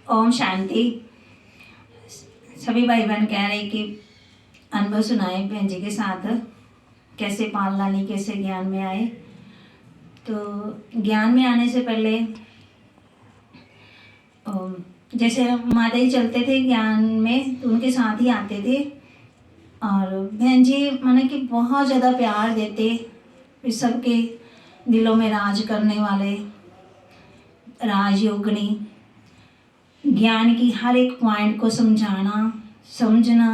ओम शांति। सभी भाई बहन कह रहे कि अनुभव सुनाए बहन जी के साथ कैसे पाल लानी, कैसे ज्ञान में आए। तो ज्ञान में आने से पहले जैसे माता जी चलते थे ज्ञान में तो उनके साथ ही आते थे, और बहन जी माने कि बहुत ज़्यादा प्यार देते, इस सबके दिलों में राज करने वाले राजयोगिनी, ज्ञान की हर एक पॉइंट को समझाना समझना।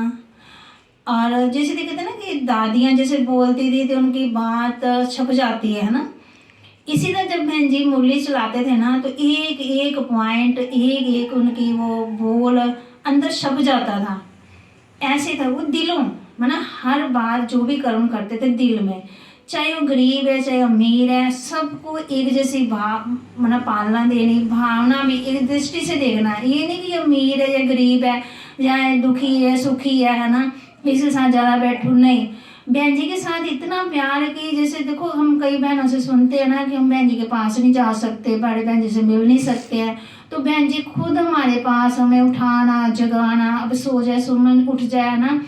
और जैसे देखते थे ना कि दादियाँ जैसे बोलती थी तो उनकी बात छप जाती है ना, इसी तरह जब बहन जी मुरली चलाते थे ना तो एक एक पॉइंट, एक एक उनकी वो बोल अंदर छप जाता था। ऐसे था वो दिलों, माना हर बार जो भी कर्म करते थे दिल में, चाहे वो गरीब है चाहे अमीर है, सबको एक जैसी भाव माना पालना देनी, भावना भी एक दृष्टि से देखना। ये नहीं कि अमीर है या गरीब है या दुखी है सुखी है ना, इसके साथ ज़्यादा बैठू, नहीं। बहन जी के साथ इतना प्यार कि जैसे देखो हम कई बहनों से सुनते हैं ना कि हम बहन जी के पास नहीं जा सकते, बड़े बहन जी से मिल नहीं सकते हैं, तो बहन जी खुद हमारे पास हमें उठाना जगाना, अब सो जाए सुमन उठ जाए ना,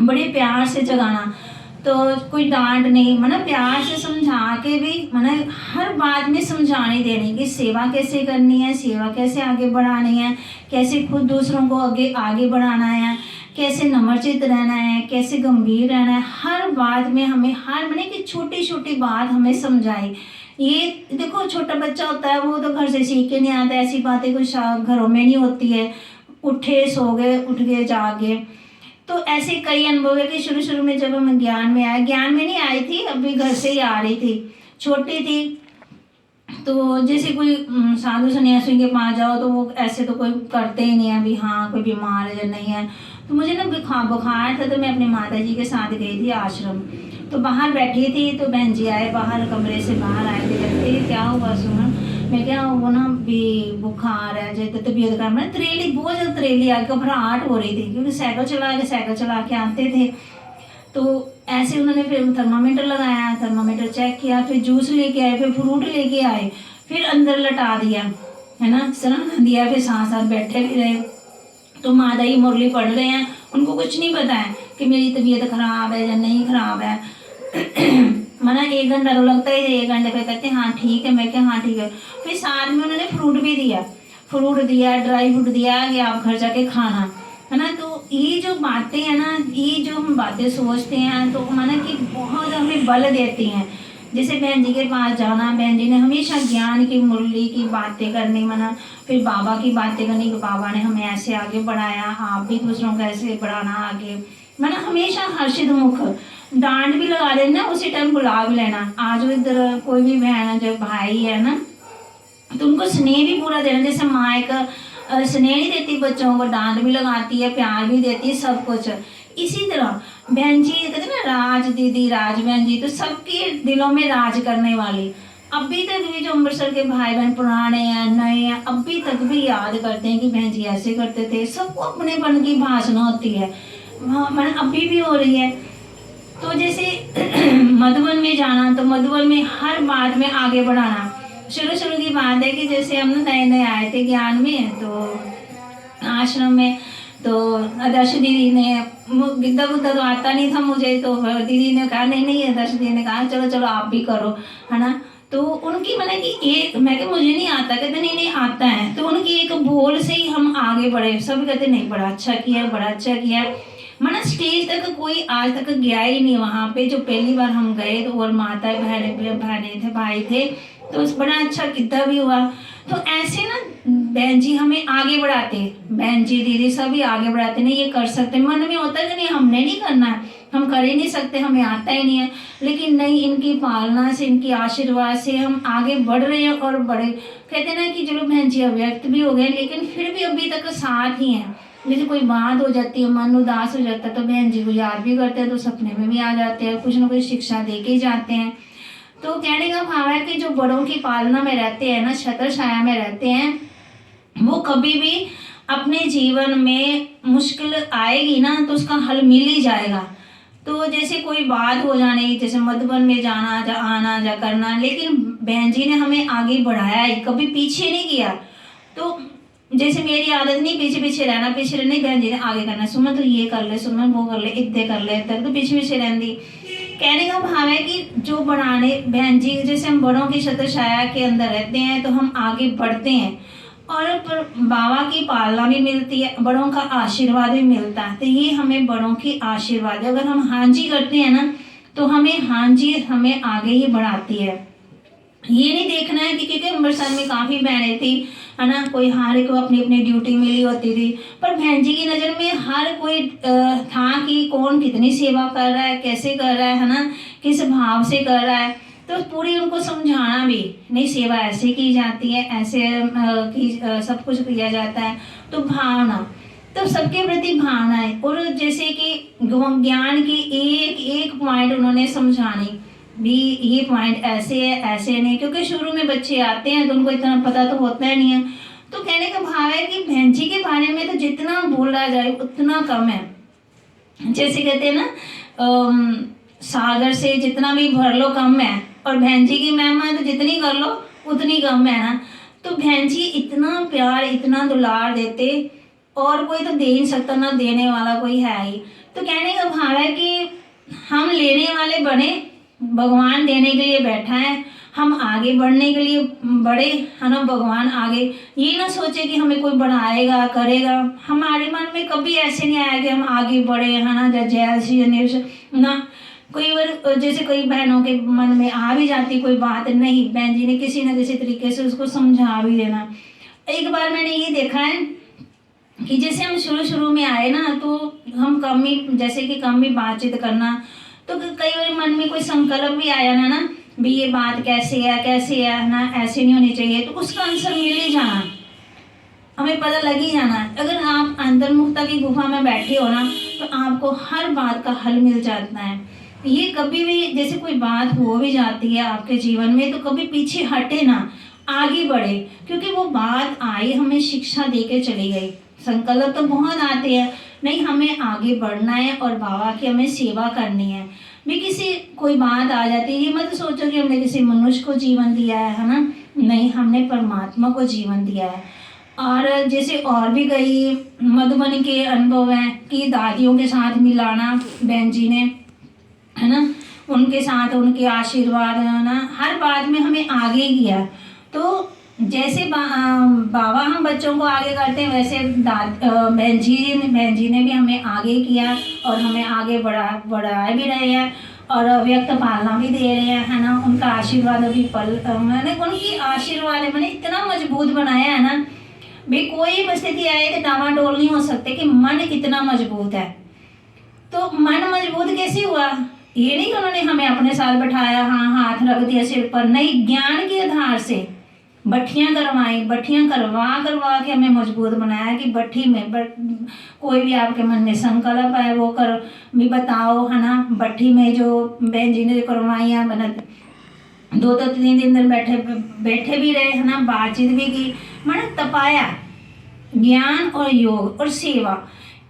बड़े प्यार से जगाना। तो कोई डांट नहीं, मतलब प्यार से समझा के भी मतलब हर बात में समझाने देने की सेवा कैसे करनी है, सेवा कैसे आगे बढ़ानी है, कैसे खुद दूसरों को आगे आगे बढ़ाना है, कैसे नम्रचित रहना है, कैसे गंभीर रहना है। हर बात में हमें हर मैंने कि छोटी छोटी बात हमें समझाई। ये देखो छोटा बच्चा होता है वो तो घर से सीख के नहीं आता, ऐसी बातें कुछ घरों में नहीं होती है, उठे सो गए उठ गए जागे। तो ऐसे कई अनुभव है कि शुरू शुरू में जब हम ज्ञान में आए, ज्ञान में नहीं आई थी, अभी घर से ही आ रही थी, छोटी थी, तो जैसे कोई साधु सन्यासी के पास जाओ तो वो ऐसे तो कोई करते ही नहीं है भी हाँ कोई बीमार है या नहीं है। तो मुझे ना बुखार था तो मैं अपनी माता जी के साथ गई थी आश्रम, तो बाहर बैठी थी तो बहन जी आए, बाहर कमरे से बाहर आए थे, कहते क्या हुआ सुमन? मैं क्या वो ना भी बुखार है जैसे तबीयत खराब, मैं त्रेली बहुत ज़्यादा त्रेली आ, घबराहट हो रही थी क्योंकि साइकिल चला के आते थे। तो ऐसे उन्होंने फिर थर्मामीटर लगाया, थर्मामीटर चेक किया, फिर जूस लेके आए, फिर फ्रूट लेके आए, फिर अंदर लटा दिया है ना, सलाह दिया, फिर साथ साथ बैठे भी रहे। तो माता जी मुरली पढ़ रहे हैं, उनको कुछ नहीं पता है कि मेरी तबीयत खराब है या नहीं खराब है। मना 1 घंटा तो लगता ही, 1 घंटे पे कहते हैं हाँ ठीक है, मैं क्या हाँ ठीक है। फिर साथ में उन्होंने फ्रूट भी दिया, फ्रूट दिया, ड्राई फ्रूट दिया कि आप घर जाके खाना है ना। तो ये जो बातें हैं ना, ये जो हम बातें सोचते हैं तो माना कि बहुत हमें बल देती हैं। जैसे बहन जी के पास जाना, बहन जी ने हमेशा ज्ञान की मुरली की बातें करनी, माना फिर बाबा की बातें करनी कि बाबा ने हमें ऐसे आगे बढ़ाया, आप भी दूसरों को ऐसे बढ़ाना आगे, माना हमेशा हर्षित मुख, डांट भी लगा देना उसी टाइम बुला भी लेना। आज इधर कोई भी बहन जो भाई है ना तो उनको स्नेह भी पूरा देना, जैसे माँ एक स्नेह नहीं देती बच्चों को, डांट भी लगाती है, प्यार भी देती है, सब कुछ। इसी तरह बहन जी कहते ना राज दीदी राज बहन जी, तो सबके दिलों में राज करने वाली। अभी तक भी जो अमृतसर के भाई बहन पुराने हैं नए हैं, अभी तक भी याद करते हैं कि बहन जी ऐसे करते थे। सबको अपनेपन की भाषणा होती है, मैंने अभी भी हो रही है। तो जैसे मधुबन में जाना, तो मधुबन में हर बात में आगे बढ़ाना। शुरू शुरू की बात है कि जैसे हम नए नए आए थे ज्ञान में तो आश्रम में, तो आदर्श दीदी ने, गिद्दा गुद्दा तो आता नहीं था मुझे, तो दीदी ने कहा नहीं नहीं, आदर्श दीदी ने कहा चलो चलो आप भी करो है ना। तो उनकी मैंने कि एक, मैं कि मुझे नहीं आता, कहते नहीं नहीं आता है, तो उनकी एक बोल से ही हम आगे बढ़े। सब कहते नहीं बड़ा अच्छा किया बड़ा अच्छा किया, माना स्टेज तक कोई आज तक गया ही नहीं वहाँ पे। जो पहली बार हम गए तो और माता बहने थे भाई थे, तो बड़ा अच्छा कितना भी हुआ। तो ऐसे ना बहन जी हमें आगे बढ़ाते, बहन जी दीदी सभी आगे बढ़ाते, नहीं ये कर सकते, मन में होता है कि नहीं हमने नहीं करना है, हम कर ही नहीं सकते, हमें आता ही नहीं है, लेकिन नहीं इनकी पालना से इनकी आशीर्वाद से हम आगे बढ़ रहे हैं और बढ़े। कहते ना कि चलो बहन जी अव्यक्त भी हो गए लेकिन फिर भी अभी तक साथ ही हैं। जैसे कोई बात हो जाती है, मन उदास हो जाता है तो बहन जी को याद भी करते हैं, तो सपने में भी आ जाते हैं, कुछ ना कुछ शिक्षा दे के ही जाते हैं। तो कहने का भाव है कि जो बड़ों की पालना में रहते हैं ना, छत्र छाया में रहते हैं, वो कभी भी अपने जीवन में मुश्किल आएगी ना तो उसका हल मिल ही जाएगा। तो जैसे कोई बात हो जाने, जैसे मधुबन में जाना जा आना जा करना, लेकिन बहन जी ने हमें आगे बढ़ाया है, कभी पीछे नहीं किया। तो जैसे मेरी आदत नहीं पीछे पीछे रहना, पीछे रहना, बहन जी ने आगे करना, सुमन तो ये कर ले, सुमन वो कर ले, इतने कर ले, तक तो पीछे पीछे रहती। कहने का भाव है कि जो बढ़ाने बहन जी, जैसे हम बड़ों की छत्र छाया के अंदर रहते हैं तो हम आगे बढ़ते हैं, और पर बाबा की पालना भी मिलती है, बड़ों का आशीर्वाद भी मिलता है। तो ये हमें बड़ों की आशीर्वाद है, अगर हम हाँ जी करते हैं ना तो हमें हाँ जी हमें आगे ही बढ़ाती है। ये नहीं देखना है कि क्योंकि अमृतसर में काफ़ी बहनें थी, है ना, कोई हर एक को अपनी अपनी ड्यूटी मिली होती थी, पर बहन जी की नज़र में हर कोई था कि कौन कितनी सेवा कर रहा है, कैसे कर रहा है ना, किस भाव से कर रहा है। तो पूरी उनको समझाना भी, नहीं सेवा ऐसे की जाती है, ऐसे सब कुछ किया जाता है। तो भावना, तो सबके प्रति भावना है। और जैसे कि ज्ञान की एक एक पॉइंट उन्होंने समझानी भी, ये पॉइंट ऐसे है, ऐसे नहीं, क्योंकि शुरू में बच्चे आते हैं तो उनको इतना पता तो होता ही नहीं है। तो कहने का भाव है कि बहन जी के बारे में तो जितना बोला जाए उतना कम है। जैसे कहते हैं ना, सागर से जितना भी भर लो कम है, और बहन जी की महिमा तो जितनी कर लो उतनी कम है ना। तो बहन जी इतना प्यार, इतना दुलार देते, और कोई तो दे ही नहीं सकता, ना देने वाला कोई है ही। तो कहने का भाव है कि हम लेने वाले बने, भगवान देने के लिए बैठा है, हम आगे बढ़ने के लिए बढ़े, है ना। भगवान आगे ये ना सोचे कि हमें कोई बढ़ाएगा करेगा, हमारे मन में कभी ऐसे नहीं आया कि हम आगे बढ़े, है ना, जैसे ना। कई बार जैसे कई बहनों के मन में आ भी जाती कोई बात, नहीं, बहन जी ने किसी न किसी तरीके से उसको समझा भी देना। एक बार मैंने ये देखा है कि जैसे हम शुरू शुरू में आए ना तो हम कम ही, जैसे कि कम ही बातचीत करना, तो कई बार मन में कोई संकल्प भी आया ना भी ये बात कैसे है ना, ऐसे नहीं होनी चाहिए, तो उसका आंसर मिल ही जाना, हमें पता लग ही जाना। अगर आप अंतर्मुखता की गुफा में बैठे हो ना तो आपको हर बात का हल मिल जाता है। ये कभी भी जैसे कोई बात हो भी जाती है आपके जीवन में तो कभी पीछे हटे ना, आगे बढ़े, क्योंकि वो बात आई हमें शिक्षा दे के चली गई। संकल्प तो बहुत आते हैं, नहीं हमें आगे बढ़ना है और बाबा की हमें सेवा करनी है। भी किसी कोई बात आ जाती है, ये मत सोचो कि हमने किसी मनुष्य को जीवन दिया है ना, नहीं, हमने परमात्मा को जीवन दिया है। और जैसे और भी कई मधुबनी के अनुभव हैं कि दादियों के साथ मिलाना बहन जी ने, है ना, उनके साथ उनके आशीर्वाद, है ना, हर बात में हमें आगे किया। तो जैसे बाबा हम बच्चों को आगे करते हैं, वैसे बहन जी ने भी हमें आगे किया और हमें आगे बढ़ा भी रहे हैं और व्यक्त पालना भी दे रहे हैं, है ना। उनका आशीर्वाद अभी मैंने उनकी आशीर्वाद मैंने इतना मजबूत बनाया है ना भाई, कोई परिस्थिति आए तो डामाडोल नहीं हो सकते कि मन कितना मजबूत है। तो मन मजबूत कैसे हुआ, ये नहीं कि उन्होंने हमें अपने साथ बैठाया, हाँ हाथ रख दिया सिर पर, नहीं, ज्ञान के आधार से भट्ठियाँ करवाई, भट्ठियाँ करवा के हमें मजबूत बनाया कि भट्ठी में कोई भी आपके मन में संकल्प है वो कर भी बताओ, है ना। भट्ठी में जो बहन जी ने करवाई है, बना 2-3 दिन बैठे भी रहे, है ना, बातचीत भी की, मैंने तपाया ज्ञान और योग और सेवा,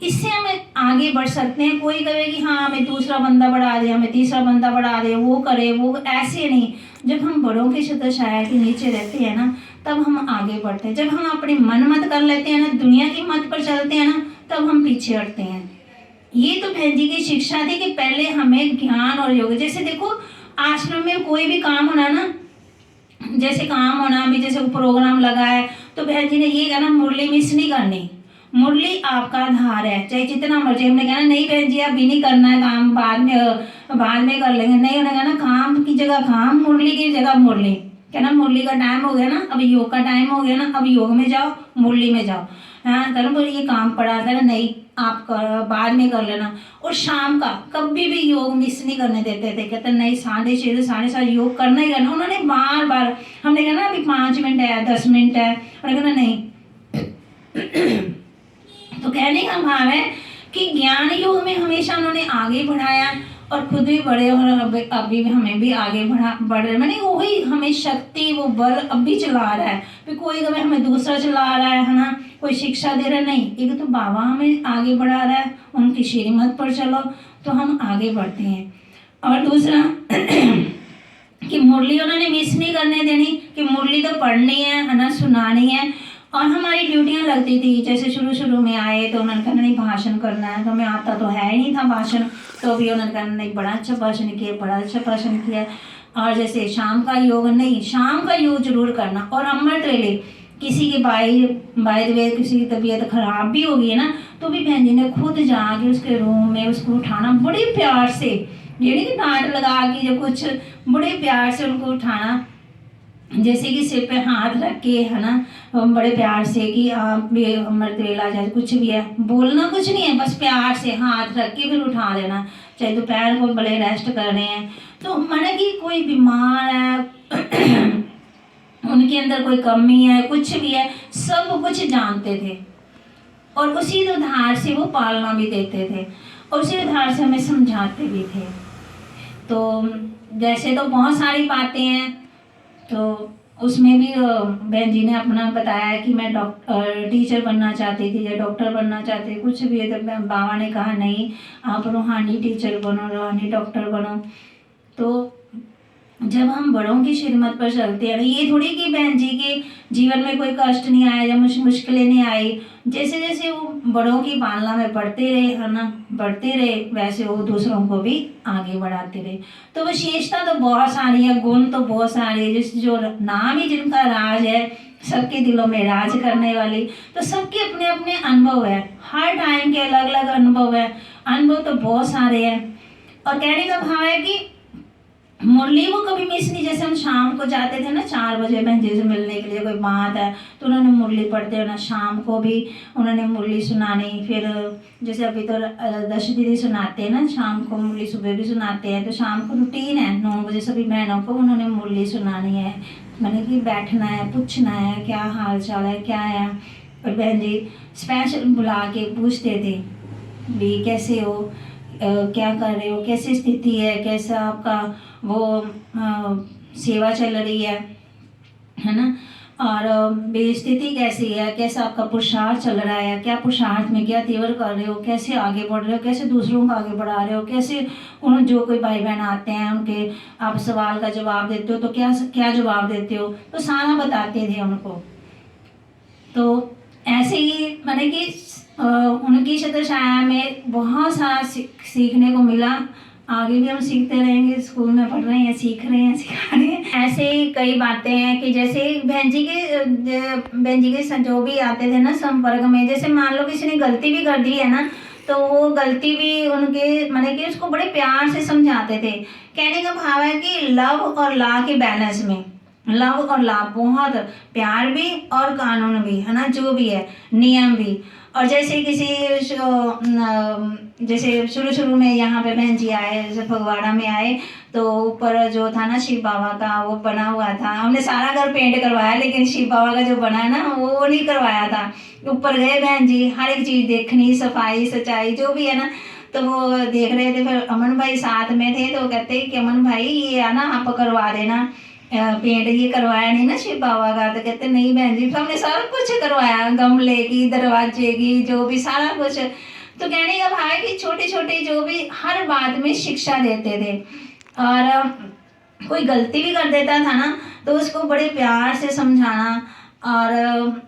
इससे हमें आगे बढ़ सकते हैं। कोई कहे कि हाँ हमें दूसरा बंदा बढ़ा दे, हमें तीसरा बंदा बढ़ा दे, वो करे वो, ऐसे नहीं। जब हम बड़ों की छत्र छाया के नीचे रहते हैं ना तब हम आगे बढ़ते हैं। जब हम अपने मन मत कर लेते हैं ना, दुनिया की मत पर चलते हैं ना, तब हम पीछे हटते हैं। ये तो बहन जी की शिक्षा थी कि पहले हमें ज्ञान और योग, जैसे देखो आश्रम में कोई भी काम होना ना, जैसे काम होना भी, जैसे प्रोग्राम लगा है तो बहन जी ने ये कहना मुरली मिस नहीं करनी, मुरली आपका आधार है, चाहे जितना मर्जी। हमने कहना नहीं बहन जी अभी नहीं करना है काम, बाद में कर लेंगे, नहीं, उन्हें कहना काम की जगह काम, मुरली की जगह मुरली। कहना मुरली का टाइम हो गया ना, अब योग का टाइम हो गया ना, अब योग में जाओ, मुरली में जाओ। हाँ कहना बोले ये काम पड़ा था, नहीं आप बाद में कर लेना। और शाम का कभी भी योग मिस नहीं करने देते थे, कहते नहीं 6:30 से 7:30 योग करना ही करना। उन्होंने बार बार, हमने कहना अभी 5 मिनट है 10 मिनट है, उन्होंने कहना नहीं। तो कहने का भाव है कि ज्ञान योग में हमेशा उन्होंने आगे बढ़ाया और खुद भी बढ़े, और अभी भी हमें भी आगे बढ़ रहे, मैंने वही हमें शक्ति वो बल अब भी चला रहा है। फिर कोई कभी हमें दूसरा चला रहा है ना, कोई शिक्षा दे रहा है, नहीं, एक तो बाबा हमें आगे बढ़ा रहा है, उनकी श्रीमत पर चलो तो हम आगे बढ़ते हैं। और दूसरा कि मुरली उन्होंने मिस नहीं करने देनी, कि मुरली तो पढ़नी है ना, सुनानी है। और हमारी ड्यूटियां लगती थी। जैसे शुरू शुरू में आए तो उन्होंने कहा नहीं भाषण करना है, तो हमें आता तो है ही नहीं था भाषण, तो भी उन्होंने कहा नहीं बड़ा अच्छा भाषण किया, बड़ा अच्छा भाषण किया। और जैसे शाम का योग, नहीं शाम का योग जरूर करना। और अमृत वेले किसी की बाय द वे किसी की तबीयत खराब भी होगी है ना, तो भी बहन जी ने खुद जाके उसके रूम में उसको उठाना बड़े प्यार से, ये नहीं कि डांट लगा के जो कुछ, बड़े प्यार से उनको उठाना, जैसे कि सिर पे हाथ रख के है ना, बड़े प्यार से कि आप भी अमृत वेला जाए, कुछ भी है बोलना कुछ नहीं है, बस प्यार से हाथ रख के फिर उठा देना। चाहे दोपहर को बड़े रेस्ट कर रहे हैं तो माना कि कोई बीमार है उनके अंदर कोई कमी है, कुछ भी है, सब कुछ जानते थे और उसी आधार से वो पालना भी देते थे और उसी आधार से हमें समझाते भी थे। तो जैसे तो बहुत सारी बातें हैं, तो उसमें भी बहन जी ने अपना बताया कि मैं टीचर बनना चाहती थी या डॉक्टर बनना चाहती थी, कुछ भी है। तो बाबा ने कहा नहीं आप रूहानी टीचर बनो, रूहानी डॉक्टर बनो। तो जब हम बड़ों की खिदमत पर चलते हैं, ये थोड़ी कि बहन जी के जीवन में कोई कष्ट नहीं आया या मुश्किलें नहीं आई, जैसे जैसे वो बड़ों की पालना में बढ़ते रहे है ना, बढ़ते रहे, वैसे वो दूसरों को भी आगे बढ़ाते रहे। तो विशेषता तो बहुत सारी है, गुण तो बहुत सारे है, जिस जो नाम ही जिनका राज है, सबके दिलों में राज करने वाली। तो सबके अपने अपने अनुभव है, हर टाइम के अलग अलग अनुभव है, अनुभव तो बहुत सारे हैं। और कहने का भाव है कि मुरली वो कभी मिस नहीं। जैसे हम शाम को जाते थे ना 4 बजे बहन जी से मिलने के लिए, कोई बात है तो उन्होंने मुरली पढ़ते हो ना, शाम को भी उन्होंने मुरली सुनानी। फिर जैसे अभी तो दश दीदी सुनाते हैं ना शाम को मुरली, सुबह भी सुनाते हैं, तो शाम को रूटीन है 9 बजे सभी बहनों को उन्होंने मुरली सुनानी है। मैंने कि बैठना है, पूछना है क्या हाल चाल है, क्या है। और बहन जी स्पेशल बुला के पूछते थे भी कैसे हो, क्या कर रहे हो, कैसी स्थिति है, कैसा आपका वो सेवा चल रही है ना, और स्थिति कैसी है, कैसा आपका पुरुषार्थ चल रहा है, क्या पुरुषार्थ में क्या तेवर कर रहे हो, कैसे आगे बढ़ रहे हो, कैसे दूसरों को आगे बढ़ा रहे हो, कैसे उन जो कोई भाई बहन आते हैं उनके आप सवाल का जवाब देते हो तो क्या क्या जवाब देते हो, तो सारा बताते थे उनको। तो ऐसे ही मैंने कि उनकी छत्र छाया में बहुत सारा सीखने को मिला। आगे भी हम सीखते रहेंगे, स्कूल में पढ़ रहे हैं, सीख रहे हैं, सिखा रहे हैं। ऐसे ही कई बातें हैं कि जैसे बहन जी के जो भी आते थे ना संपर्क में, जैसे मान लो किसी ने गलती भी कर दी है ना, तो वो गलती भी उनके मैंने कि उसको बड़े प्यार से समझाते थे। कहने का भाव है कि लव और ला के बैलेंस में, लव और ला, बहुत प्यार भी और कानून भी है ना, जो भी है नियम भी। और जैसे किसी जैसे शुरू शुरू में यहाँ पे बहन जी आए, जैसे फगवाड़ा में आए, तो ऊपर जो था ना शिव बाबा का वो बना हुआ था, हमने सारा घर पेंट करवाया लेकिन शिव बाबा का जो बना है ना वो नहीं करवाया था। ऊपर गए बहन जी, हर एक चीज़ देखनी, सफाई सच्चाई जो भी है ना, तो वो देख रहे थे। फिर अमन भाई साथ में थे, तो कहते कि अमन भाई ये है ना आप करवा देना पेंट, ये करवाया नहीं ना शिव बाबा का। तो कहते नहीं बहन जी, हमने सारा कुछ करवाया, गमले की, दरवाजे की, जो भी सारा कुछ। तो कहने का भाव है कि छोटे छोटे जो भी हर बात में शिक्षा देते थे। और कोई गलती भी कर देता था ना तो उसको बड़े प्यार से समझाना। और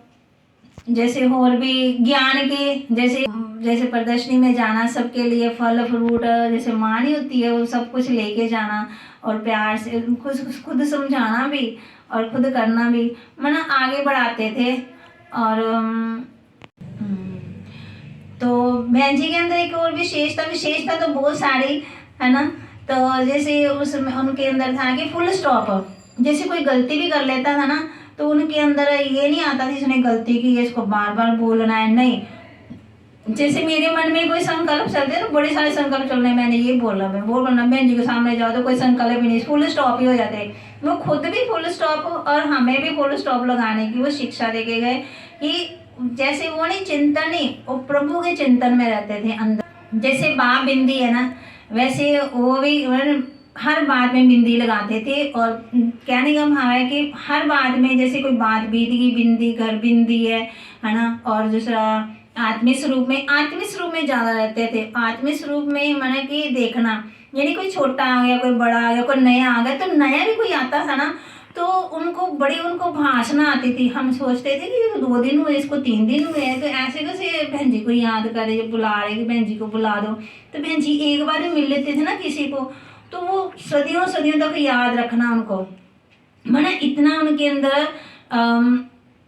जैसे और भी ज्ञान के, जैसे जैसे प्रदर्शनी में जाना, सबके लिए फल फ्रूट जैसे माँ नहीं होती है वो सब कुछ लेके जाना और प्यार से खुद समझाना भी और खुद करना भी, माना आगे बढ़ाते थे। और तो बहन जी के अंदर एक और विशेषता तो बहुत सारी है ना। तो जैसे उसमें उनके अंदर था कि फुल स्टॉप, जैसे कोई गलती भी कर लेता था ना तो उनके अंदर ये नहीं आता था इसने गलती की है इसको बार बार बोलना है, नहीं। जैसे मेरे मन में कोई संकल्प चलते हैं तो बड़े सारे संकल्प चल रहे, मैंने ये बोला, मैं वो बोलना, बहन जी के सामने जाओ तो कोई संकल्प ही नहीं, फुल स्टॉप ही हो जाते हैं। वो खुद भी फुल स्टॉप और हमें भी फुल स्टॉप लगाने की वो शिक्षा दे के गए कि जैसे वो नहीं चिंतन नहीं, वो प्रभु के चिंतन में रहते थे अंदर। जैसे बाप बिंदी है ना, वैसे वो भी हर बात में बिंदी लगाते थे। और कहने का भाव है कि हर बात में जैसे कोई बात बीत गई, बिंदी घर बिंदी है ना। और दूसरा आत्मिक स्वरूप में ज़्यादा रहते थे। आत्मिक स्वरूप में मैंने कि देखना, यानी कोई छोटा आ गया, कोई बड़ा आ गया, कोई नया आ गया, तो नया भी कोई आता था ना तो उनको भाषण आती थी। हम सोचते थे कि 2 दिन हुए, इसको 3 दिन हुए हैं, तो ऐसे कैसे बहन जी को याद करे, जब बुला रहे कि बहन जी को बुला दो। तो बहन जी एक बार भी मिल लेते थे ना किसी को, तो वो सदियों सदियों तक याद रखना उनको, मैंने इतना उनके अंदर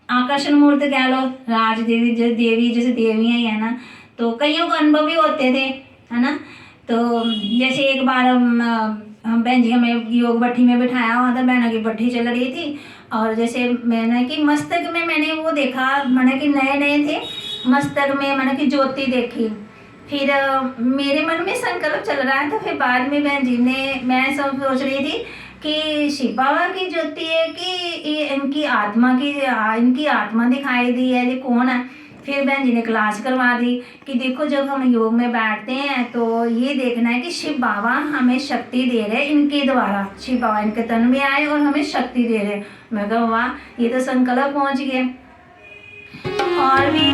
आकर्षण मूर्त कह लो, राज देवी जैसे देवी जैसे देवियाँ ही है ना। तो कईयों को अनुभव भी होते थे, है ना। तो जैसे एक बार हम बहन जी हमें योग भट्ठी में बिठाया हुआ था, बहनों की भट्ठी चल रही थी, और जैसे मैंने कि मस्तक में मैंने वो देखा, मैंने कि नए नए थे, मस्तक में मैंने कि ज्योति देखी। फिर मेरे मन में संकल्प चल रहा है, तो फिर बाद में बहन जी ने, मैं सब सोच रही थी कि शिव बाबा की ज्योति है कि ये इनकी आत्मा दिखाई दी है, ये कौन है। फिर बहन जी ने क्लास करवा दी कि देखो जब हम योग में बैठते हैं तो ये देखना है कि शिव बाबा हमें शक्ति दे रहे हैं, इनके द्वारा शिव बाबा इनके तन में आए और हमें शक्ति दे रहे हैं। मैं कहा वाह, ये तो संकल्प पहुंच गया। और भी